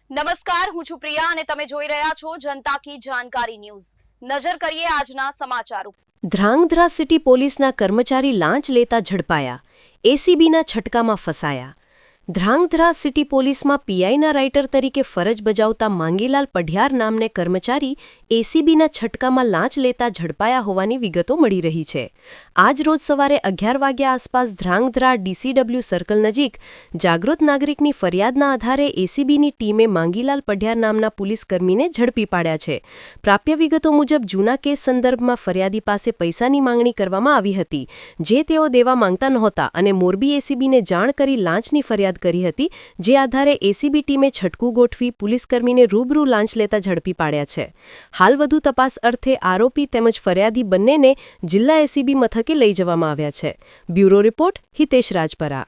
નમસ્કાર, હું છું પ્રિયા અને તમે જોઈ રહ્યા છો જનતા કી જાણકારી ન્યૂઝ। નજર કરીએ આજના સમાચાર ઉપર। ધ્રાંગધ્રા સિટી પોલીસના કર્મચારી લાંચ લેતા ઝડપાયા, એસીબીના છટકામાં ફસાયા। ધ્રાંગધ્રા સિટી પોલીસમાં પીઆઈના રાઇટર તરીકે ફરજ બજાવતા માંગીલાલ પઢિયાર નામને કર્મચારી એસીબીના છટકામાં લાંચ લેતા ઝડપાયા હોવાની વિગતો મળી રહી છે। આજ રોજ સવારે 11 વાગ્યા આસપાસ ધ્રાંગધ્રા ડીસીડબ્લ્યુ સર્કલ નજીક જાગૃત નાગરિકની ફરિયાદના આધારે એસીબીની ટીમે માંગીલાલ પઢિયાર નામના પોલીસકર્મીને ઝડપી પાડ્યા છે। પ્રાપ્ય વિગતો મુજબ જૂના કેસ સંદર્ભમાં ફરિયાદી પાસે પૈસાની માંગણી કરવામાં આવી હતી, જે તેઓ દેવા માંગતા નહોતા અને મોરબી એસીબીને જાણ કરી લાંચની ફરિયાદ કરી હતી, જે આધારે એસીબી ટીમે છટકું ગોઠવી પોલીસકર્મીને રૂબરૂ લાંચ લેતા ઝડપી પાડ્યા છે। હાલ વધુ તપાસ અર્થે આરોપી તેમજ ફરિયાદી બંનેને જિલ્લા એસીબી મથકે લઈ જવામાં આવ્યા છે। Bureau report Hitesh Rajpara.